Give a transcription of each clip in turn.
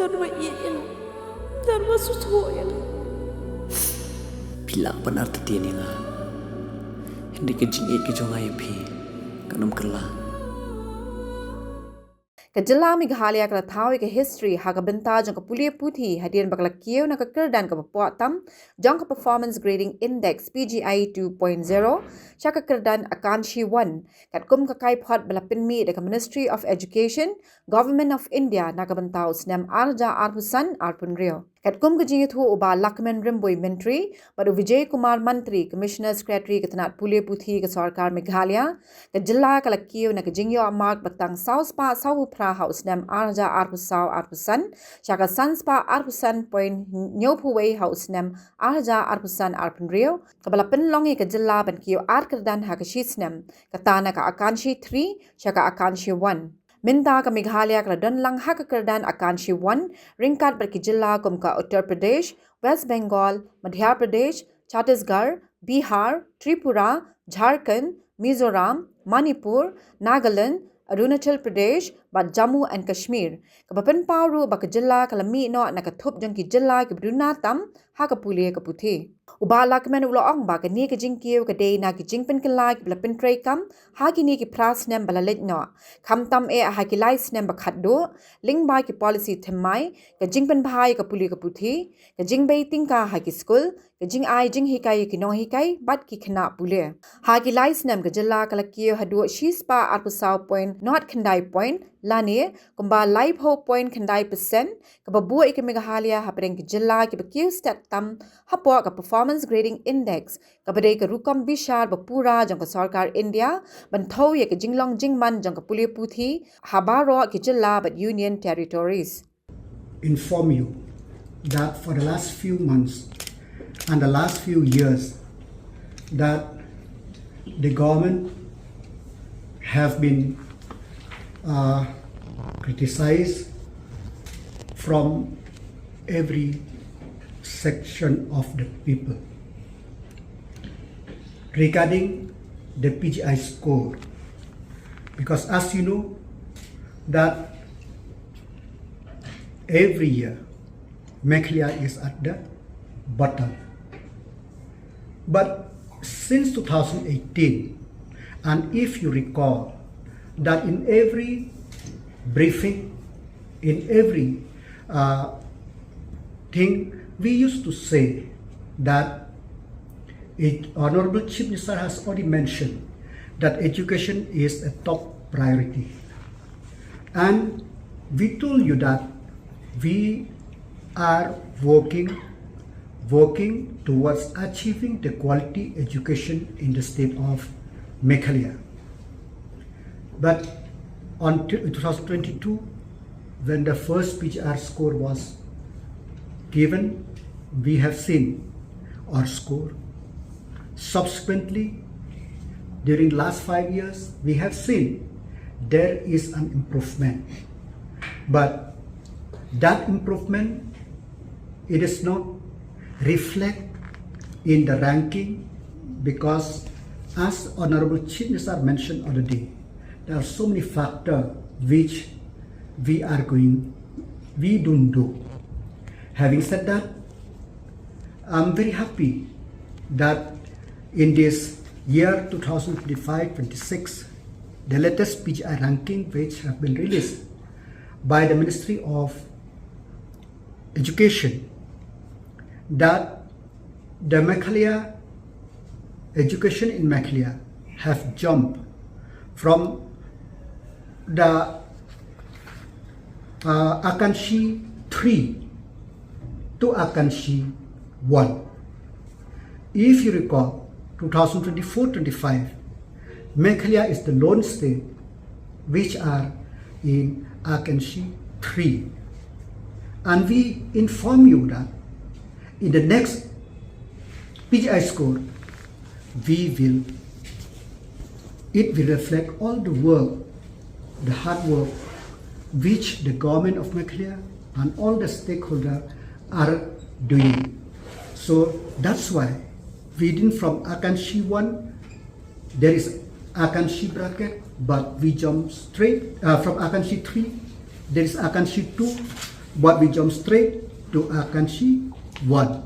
darwa iyan, darwa susuyan. Pila benar tetian nga. Hindi ka jingit ka jongay pi, kanam kerla. Kajilla Meghalaya ka thawi ka history ha ka benta jang ka Pule Puthi hadian bakla Kiew na ka Kyrdan ka papuatam jang ka performance grading index PGI 2.0 siya ka Kyrdan akanshi 1 Katkum ka kai phot bala pinmi de ka Ministry of Education Government of India na ka bentau snam arja arpusan arpunrio Katkum ka jingit hu uba Lahkmen rimboy mentri badu Vijay Kumar Mantri Commissioner Secretary ka tanat Pule Puthi ka sarkar Meghalaya ka jilla ka Kiew na ka jingyo amak batang South Pa South House nam arja arpusaw arpusan shaka sanspa arpusan point nyopuway house nam arja arpusan arpunrio kabala pinlongi ka jilla ban Kiew Kyrdan ha ka shisnam katana ka akanshi 3 shaka akanshi 1 Minta ka Meghalaya ka don lang ha ka Kyrdan akanshi 1 ringkat barki jilla kum ka Uttar Pradesh West Bengal Madhya Pradesh Chhattisgarh Bihar Tripura Jharkhand Mizoram Manipur Nagaland Arunachal Pradesh ba Jammu and Kashmir kapapan paru ba ka jilla kalami no nakathup jang ki jilla ki bruna tam ha ka Pule ka Puthi uba Lahkmen ulo ong ba ka ni ka Jingpynkylla ka day na ki Jingpynkylla ki blapin tray kam ha ki ni ki pras nem balalit no kham tam e ha ki lais nem ba khatdo ling ba ki policy themai ka Jingpen bhai ka Pule ka Puthi ka Jingbei tingka ha ki school ka jing ai jing hikai ki no hikai bat ki khna Pule ha ki lais nem ka jilla ka Kiew hadu shispa arpusaw point not khandai point lani kumba live ho point khandai percent ka babu ik Meghalaya ha preng ki jilla ki Kiew stat tam hapo ka performance grading index ka bade ka rukam bishar ba pura jang ka sarkar India ban thau ye ka jinglong jingman jang ka Pule Puthi habaro ki jilla but union territories inform you that for the last few months and the last few years that the government have been criticized from every section of the people regarding the PGI score, because as you know that every year Meghalaya is at the bottom, but since 2018, and if you recall that in every briefing, in every thing, we used to say that Honorable Chief Minister has already mentioned that education is a top priority. And we told you that we are working towards achieving the quality education in the state of Meghalaya. But on 2022, when the first PGR score was given, we have seen our score. Subsequently, during last 5 years, we have seen there is an improvement. But that improvement, it is not reflect in the ranking, because as Honorable Chief Minister mentioned already, there are so many factors which we don't do. Having said that, I'm very happy that in this year 2025-26, the latest PGI ranking which have been released by the Ministry of Education, that the Meghalaya education in Meghalaya have jumped from the Akanshi 3 to Akanshi 1. If you recall, 2024-25, Meghalaya is the lone state which are in Akanshi 3. And we inform you that in the next PGI score, it will reflect all the work, the hard work which the government of Meghalaya and all the stakeholders are doing. So that's why within from Akanshi 1, there is Akanshi bracket, but we jump straight from Akanshi 3, there is Akanshi 2, but we jump straight to Akanshi 1.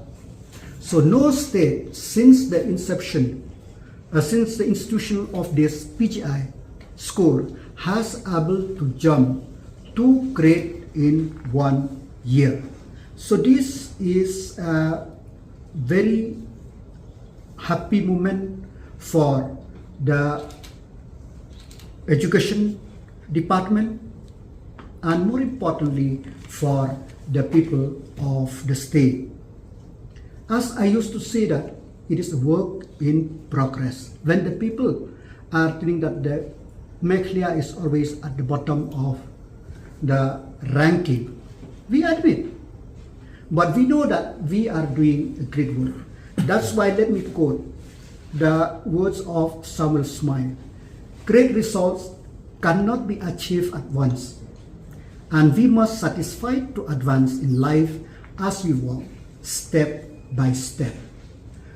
So no state since the institution of this PGI score has able to jump 2 grade in 1 year. So this is a very happy moment for the education department and more importantly for the people of the state. As I used to say that it is a work in progress. When the people are thinking that the Meghalaya is always at the bottom of the ranking, we admit. But we know that we are doing a great work. That's why let me quote the words of Samuel Smile. Great results cannot be achieved at once, and we must satisfy to advance in life as we walk step by step.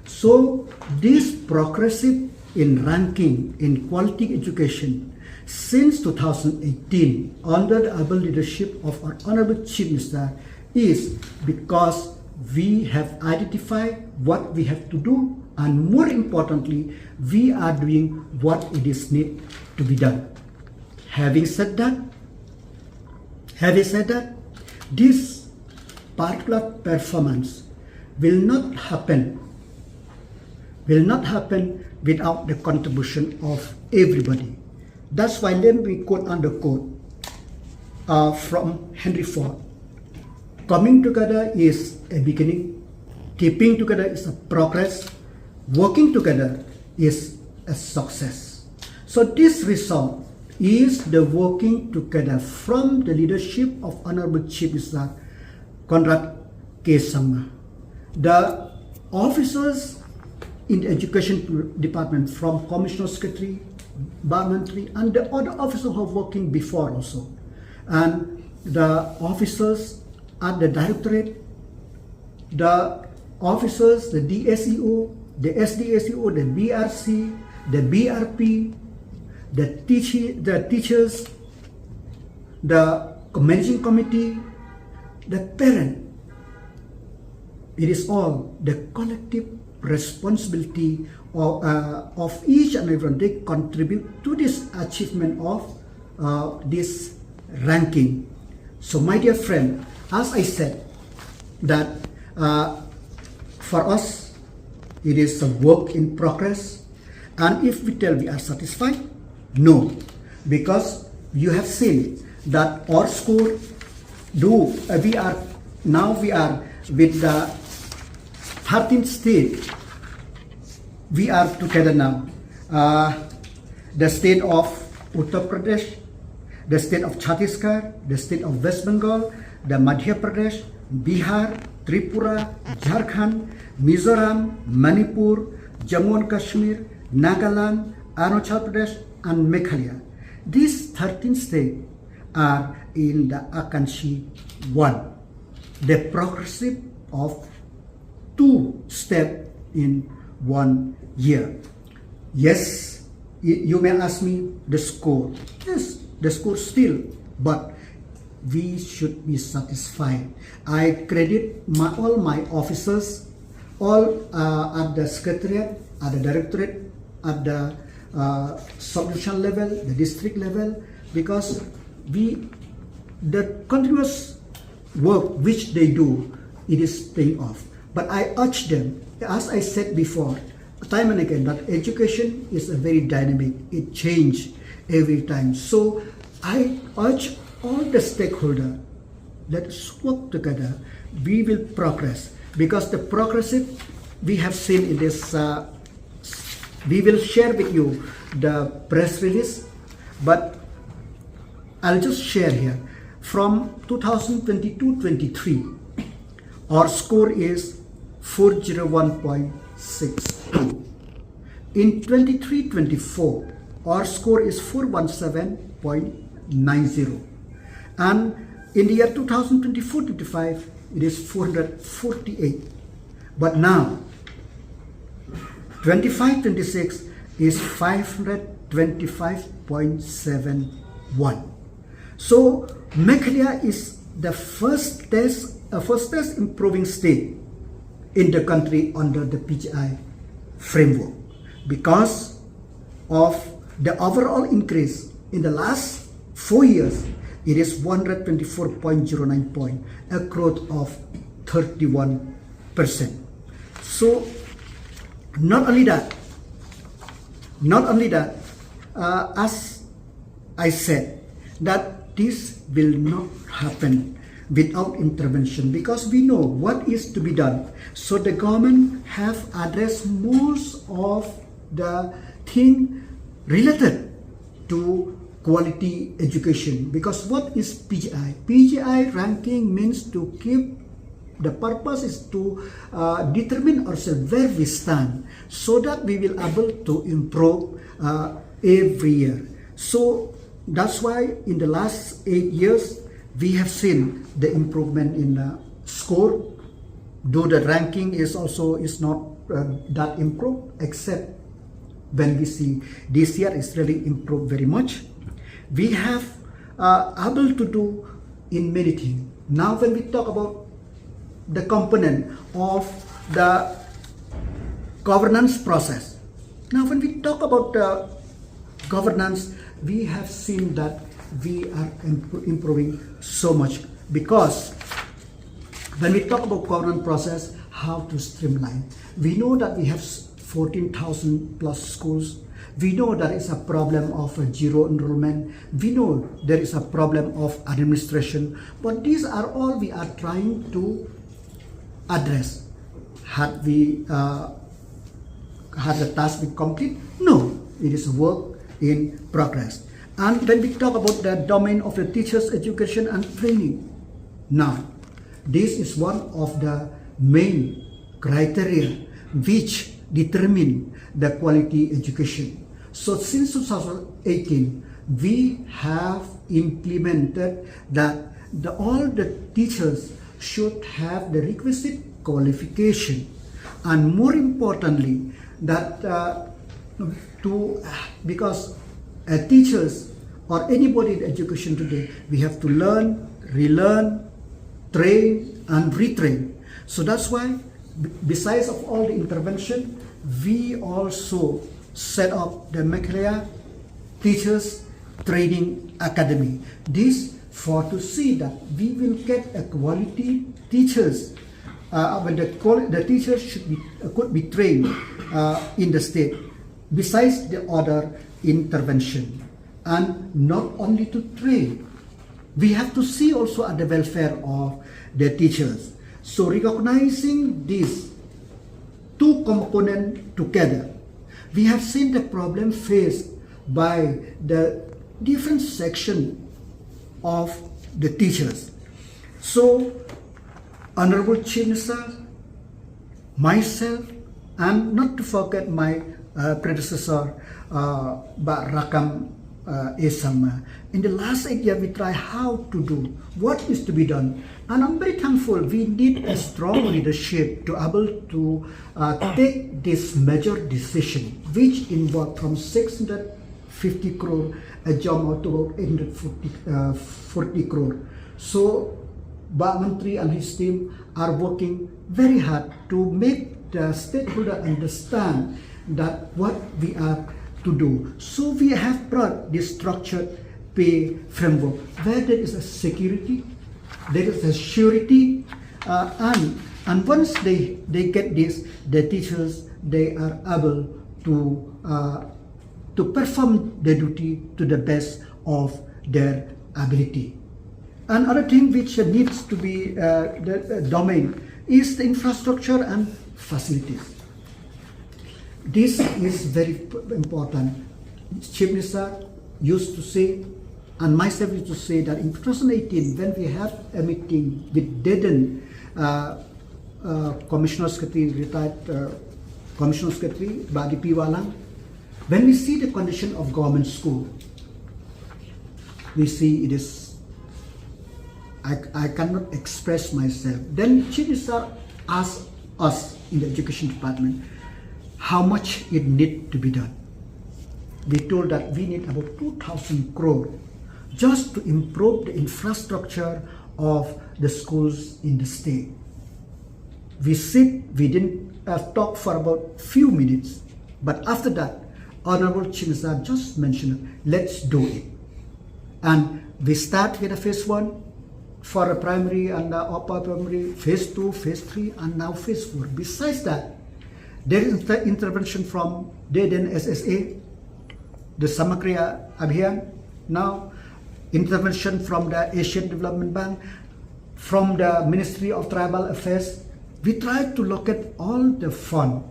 So this progressive in ranking in quality education since 2018 under the able leadership of our Honorable Chief Minister is because we have identified what we have to do, and more importantly, we are doing what it is need to be done. Having said that, this particular performance will not happen without the contribution of everybody. That's why let me quote unquote from Henry Ford. Coming together is a beginning, keeping together is a progress, working together is a success. So this result is the working together from the leadership of Honorable Chief Minister Conrad K. Sangma. The officers in the education department from Commissioner Secretary, Barmentary, and the other officers who are working before also, and the officers at the directorate, the officers, the DSEO, the SDSEO, the BRC, the BRP, the teachers, the managing committee, the parent. It is all the collective responsibility of each and everyone. They contribute to this achievement of this ranking. So my dear friend, as I said, that for us, it is a work in progress. And if we tell we are satisfied, no, because you have seen that our score we are with the 13th state. We are together now. The state of Uttar Pradesh, the state of Chhattisgarh, the state of West Bengal, the Madhya Pradesh, Bihar, Tripura, Jharkhand, Mizoram, Manipur, Jammu and Kashmir, Nagaland, Arunachal Pradesh, and Meghalaya. These 13 states are in the Akanshi 1, the progressive of 2 steps in 1 year. Yes, you may ask me the score. Yes, the score still, but we should be satisfied. I credit all my officers, all at the secretariat, at the directorate, at the sub-division level, the district level, because the continuous work which they do, it is paying off. But I urge them, as I said before, time and again, that education is a very dynamic, it changes every time. So I urge all the stakeholders, let's work together, we will progress, because the progressive we have seen in this, we will share with you the press release, but I'll just share here. From 2022-23, our score is 401.62. In 23-24, our score is 417.90. And in the year 2024-25, it is 448. But now, 25-26 is 525.71. So Meghalaya is the fastest improving state in the country under the PGI framework because of the overall increase in the last 4 years. It is 124.09 point, a growth of 31%. So not only that, as I said, that this will not happen without intervention because we know what is to be done. So the government have addressed most of the thing related to quality education because what is PGI? PGI ranking means to keep, the purpose is to determine ourselves where we stand so that we will able to improve every year. So that's why in the last 8 years we have seen the improvement in score, though the ranking is not that improved, except when we see this year is really improved very much. We have able to do in many things. Now when we talk about the component of the governance process, now when we talk about governance, we have seen that we are improving so much because when we talk about governance process, how to streamline, we know that we have 14,000 plus schools. We know there is a problem of zero enrollment. We know there is a problem of administration. But these are all we are trying to address. Had we had the task been complete? No, it is work in progress. And when we talk about the domain of the teachers' education and training, now this is one of the main criteria which determine the quality education. So since 2018, we have implemented that all the teachers should have the requisite qualification, and more importantly, that because teachers or anybody in education today, we have to learn, relearn, train, and retrain. So that's why, besides of all the intervention, we also set up the Meghalaya Teachers Training Academy. This for to see that we will get a quality teachers when the teachers could be trained in the state, besides the other intervention. And not only to train, we have to see also at the welfare of the teachers. So recognizing these two components together, we have seen the problem faced by the different section of the teachers. So Honorable Chief Minister, myself, and not to forget my predecessor, Pak Rakam Esama. In the last 8 years, we try how to do what is to be done, and I'm very thankful. We need a strong leadership to able to take this major decision, which involved from 650 crore a jump out to about 840 crore. So, Pak Menteri and his team are working very hard to make the stakeholder understand that what we are to do. So we have brought this structured pay framework where there is a security, there is a surety, and once they get this, the teachers, they are able to perform their duty to the best of their ability. Another thing which needs to be the domain is the infrastructure and facilities. This is very important. Chief Minister used to say, and myself used to say, that in 2018, when we have a meeting with Dedan Commissioner Secretary, retired Commissioner Secretary, Badi Piwalang, when we see the condition of government school, we see it is, I cannot express myself. Then Chief Minister asked us in the education department how much it need to be done. We told that we need about 2,000 crore just to improve the infrastructure of the schools in the state. We didn't talk for about few minutes, but after that, Honorable Chief Minister just mentioned, let's do it. And we start with a phase 1 for a primary and upper primary, phase 2, phase 3, and now phase 4. Besides that, there is intervention from then SSA, the Samakriya Abhiyan, now intervention from the Asian Development Bank, from the Ministry of Tribal Affairs. We try to locate all the fund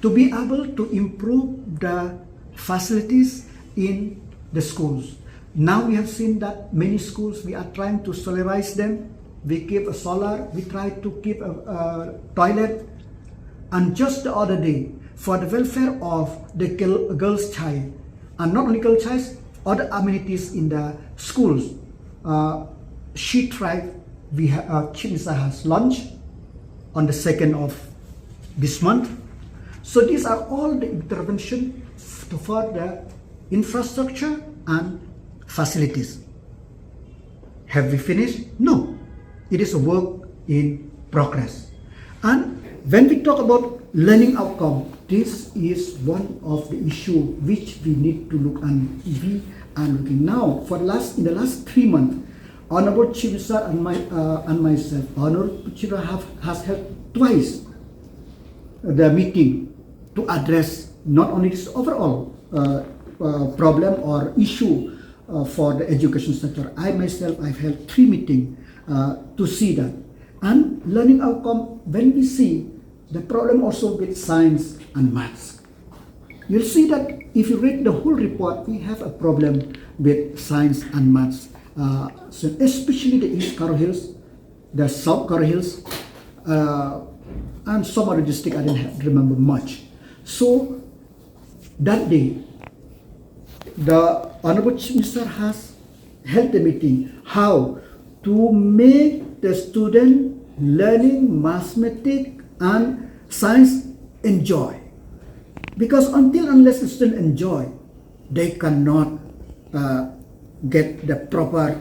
to be able to improve the facilities in the schools. Now we have seen that many schools, we are trying to solarize them. We give a solar, we try to keep a toilet. And just the other day, for the welfare of the girl's child, and not only girl child, other amenities in the schools, she tried, Chief Minister has launched on the 2nd of this month. So these are all the intervention for the infrastructure and facilities. Have we finished? No. It is a work in progress. And when we talk about learning outcome, this is one of the issue which we need to look, and we are looking now. In the last 3 months, Honorable Chief Minister and myself, Honorable Chief Minister has held twice the meeting to address not only this overall problem or issue for the education sector. I myself, I've held 3 meetings to see that. And learning outcome, when we see the problem also with science and maths, you'll see that if you read the whole report, we have a problem with science and maths. So especially the East Karo Hills, the South Karo Hills, and some other district I didn't remember much. So that day, the Honorable Chief Minister has held a meeting how to make the student learning mathematics and science enjoy. Because unless the student enjoy, they cannot get the proper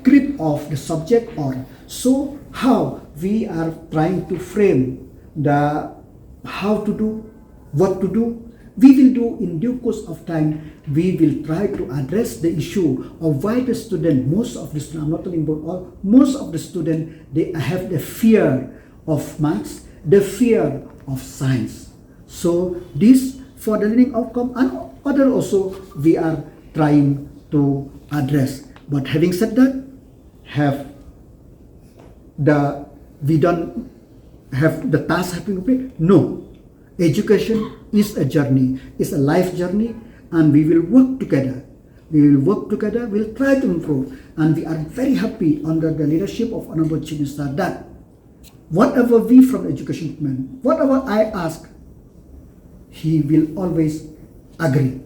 grip of the subject. Or so how we are trying to frame the how to do, what to do. We will do in due course of time. We will try to address the issue of why the student, most of the students, I'm not talking about all, most of the students, they have the fear of maths, the fear of science. So this for the learning outcome and other also we are trying to address. But having said that, we don't have the task have been completed? No. Education is a journey, it's a life journey, and we will work together. We will work together, we'll try to improve. And we are very happy under the leadership of Honorable Chief Minister that whatever we from education department, whatever I ask, he will always agree.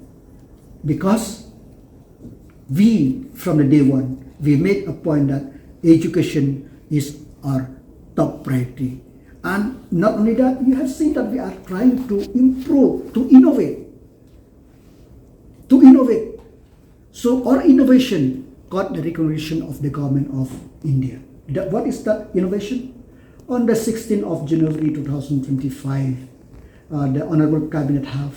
Because we, from the day one, we make a point that education is our top priority. And not only that, you have seen that we are trying to improve, to innovate. So our innovation got the recognition of the government of India. What is that innovation? On the 16th of January 2025, the Honorable Cabinet have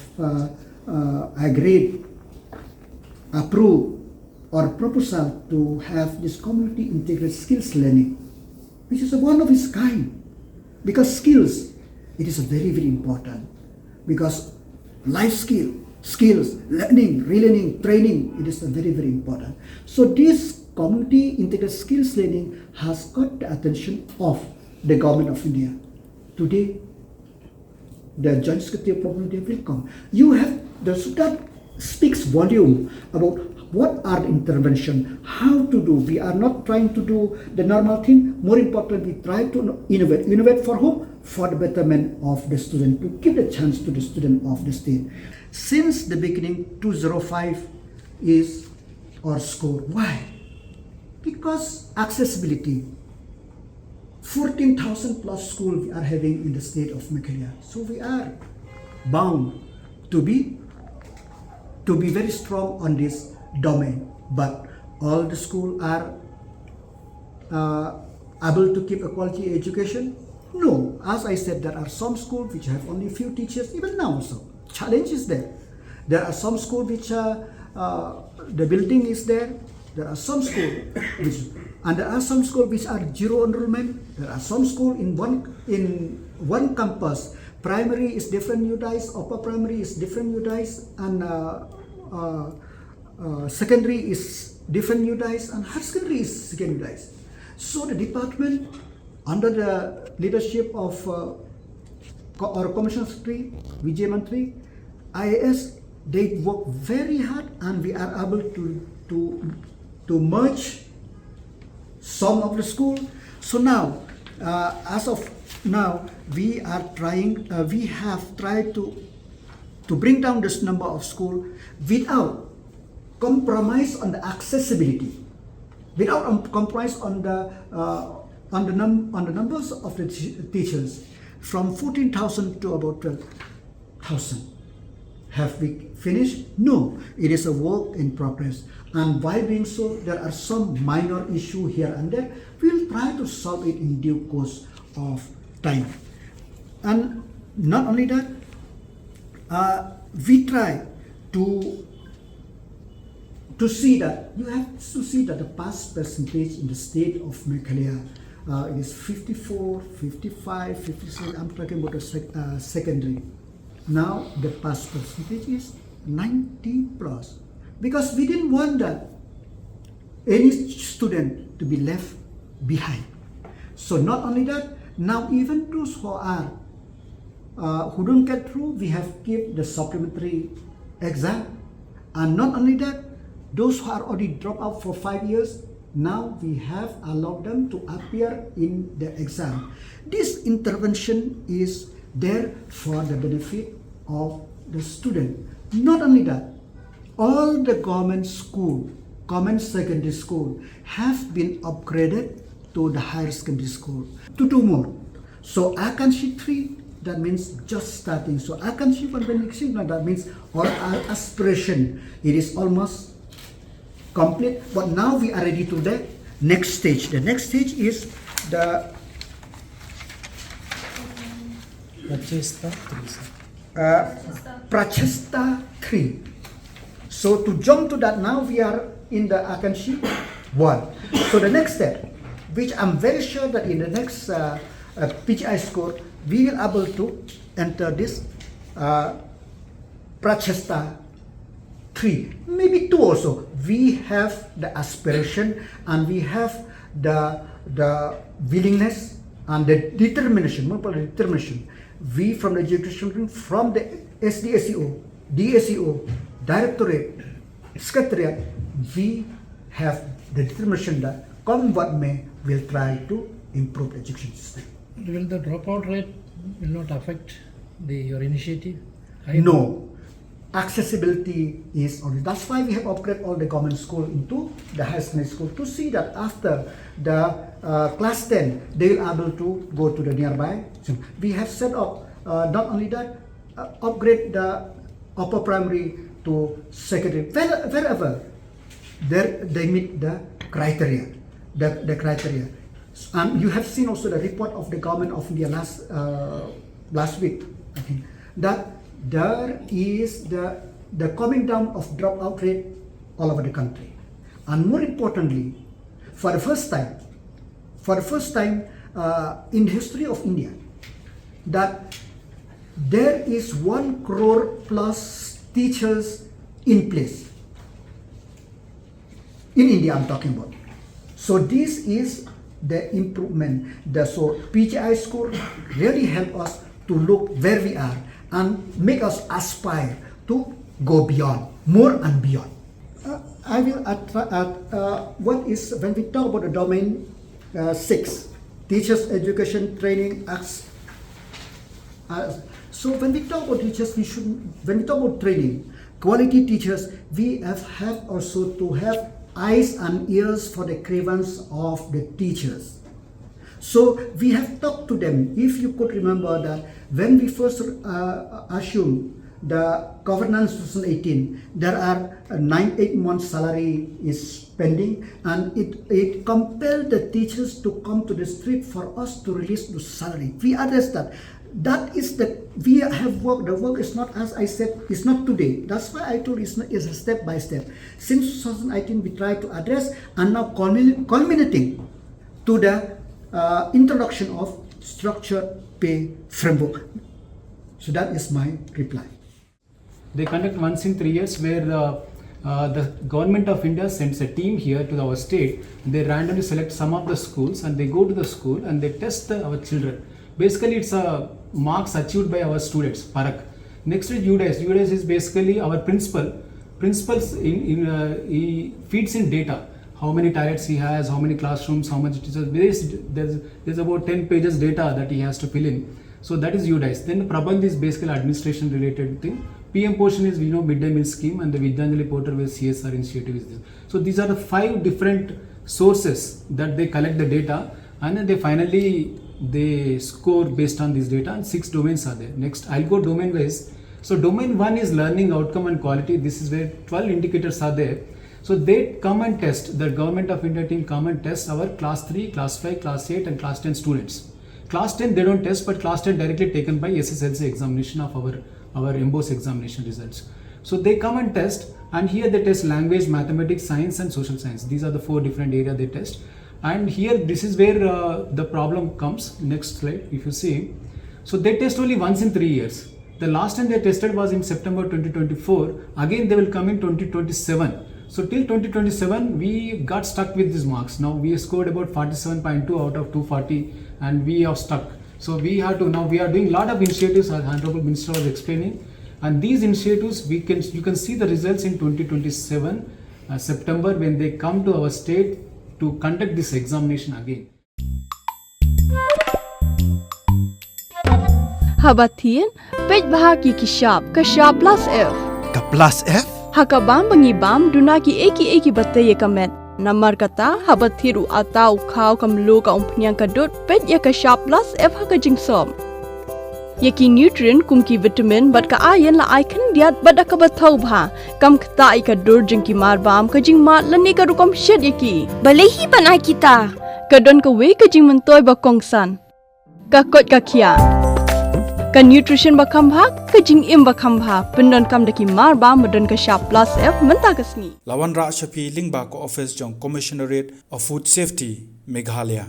approved or proposal to have this community integrated skills learning, which is one of its kind. Because skills, it is very, very important. Because life skills, learning, relearning, training, it is very, very important. So this community integrated skills learning has got the attention of the government of India. Today, the Joint Secretary of Community will come. That speaks volume about what are the intervention, how to do. We are not trying to do the normal thing. More important, we try to innovate. Innovate for whom? For the betterment of the student, to give the chance to the student of the state. Since the beginning, 205 is our score. Why? Because accessibility. 14,000 plus schools we are having in the state of Meghalaya. So we are bound to be very strong on this domain. But all the schools are able to keep a quality education? No. As I said, there are some schools which have only few teachers, even now also. Challenge is there. There are some schools which the building is there. There are some schools and there are some schools which are zero enrollment. There are some schools in one campus. Primary is different utilized, upper primary is different utilized, and secondary is different utilized, and higher secondary is second utilized. So the department, under the leadership of our Commissioner Secretary Vijay Mantri, IAS, they work very hard, and we are able to merge some of the school. So now, as of now, we have tried to bring down this number of school without compromise on the accessibility, without compromise on the numbers of the teachers, from 14,000 to about 12,000. Have we finished? No, it is a work in progress. And by doing so, there are some minor issue here and there. We'll try to solve it in due course of time. And not only that, we try to see that, you have to see that the pass percentage in the state of Meghalaya is 54, 55, 56. I'm talking about the secondary. Now the pass percentage is 90 plus, because we didn't want that any student to be left behind. So not only that, now even those who are who don't get through, we have give the supplementary exam. And not only that, those who are already dropped out for 5 years, now we have allowed them to appear in the exam. This intervention is there for the benefit of the student. Not only that, all the government school, government secondary school have been upgraded to the higher secondary school to do more. So Akanshi 3, that means just starting. So Akanshi 1, that means our aspiration, it is almost complete. But now we are ready to the next stage. The next stage is the Prachesta 3. So to jump to that, now we are in the Akanshi 1. So the next step, which I'm very sure that in the next PGI score, we will able to enter this Prachesta 3, maybe 2 also. We have the aspiration, and we have the willingness and the determination, we from the education, from the SDSEO, DSEO, Directorate, Secretariat, we have the determination that come what may, we'll try to improve the education system. Will the dropout rate will not affect your initiative? No. Accessibility is only. That's why we have upgraded all the government school into the high secondary school, to see that after the class 10, they will able to go to the nearby. So we have set up, not only that, upgrade the upper primary to secondary, wherever they meet the criteria, the criteria. And you have seen also the report of the government of India last week, I think, that there is the coming down of dropout rate all over the country. And more importantly, for the first time in the history of India, that there is 1 crore plus teachers in place. In India, I'm talking about. So this is the improvement. So PGI score really help us to look where we are and make us aspire to go beyond, more and beyond. I will what is, when we talk about the domain 6, teachers education training acts. So when we talk about teachers, when we talk about training, quality teachers, we have also to have eyes and ears for the grievance of the teachers. So we have talked to them. If you could remember that when we first assumed the governance 2018, there are 8 months salary is pending, and it compelled the teachers to come to the street for us to release the salary. We address that. That is we have worked. The work is not, as I said, it's not today. That's why I told it's a step by step. Since 2018, we try to address, and now culminating to the introduction of structured pay framework. So that is my reply. They conduct once in 3 years where the government of India sends a team here to our state. They randomly select some of the schools and they go to the school and they test our children. Basically, it's marks achieved by our students, Parak. Next is UDIS. UDIS is basically our principals he feeds in data. How many toilets he has, how many classrooms, how much teachers. There's about 10 pages data that he has to fill in. So that is UDIS. Then Prabandh is basically administration related thing. PM portion is midday meal scheme, and the Vidyanjali portal where CSR initiative is this. So these are the 5 different sources that they collect the data, and then they finally score based on this data, and 6 domains are there. Next, I'll go domain wise. So domain 1 is learning outcome and quality. This is where 12 indicators are there. So they come and test, the government of India team come and test our class 3, class 5, class 8 and class 10 students. Class 10 they don't test, but class 10 directly taken by SSLC examination of our MBOS examination results. So they come and test, and here they test language, mathematics, science and social science. These are the 4 different areas they test. And here this is where the problem comes. Next slide, if you see. So they test only once in 3 years. The last time they tested was in September 2024. Again they will come in 2027. So till 2027 we got stuck with these marks. Now we scored about 47.2 out of 240 and we are stuck. So we have to, now we are doing a lot of initiatives, as Honorable Minister was explaining, and these initiatives you can see the results in 2027 September when they come to our state to conduct this examination again. Habatin, pej bahagi kishab plus F. Ka plus F? Hakabam bangibam dunaki eki bataya kamet. Namar kata habathiru atau kau kamlu ka umpnyang kadut pej ya kishab plus F haka jingsom. Yaki nutrient kumki vitamin bat ka iron la icon diat bat ka bathau bha kam kata ikadur jingki marbam ka jing mat lani ka rukom shed yaki. Balehi banai kita. Kadon ka we ka jing mentoy ba kongsan. Ka kot ka kia. Ka nutrition ba kambha ka jing im ba kambha pendon kam daki marba medon ka sharp plus F menta kasni. Lawan Ra Shafi Lingba ko office jong Commissionerate of Food Safety Meghalaya.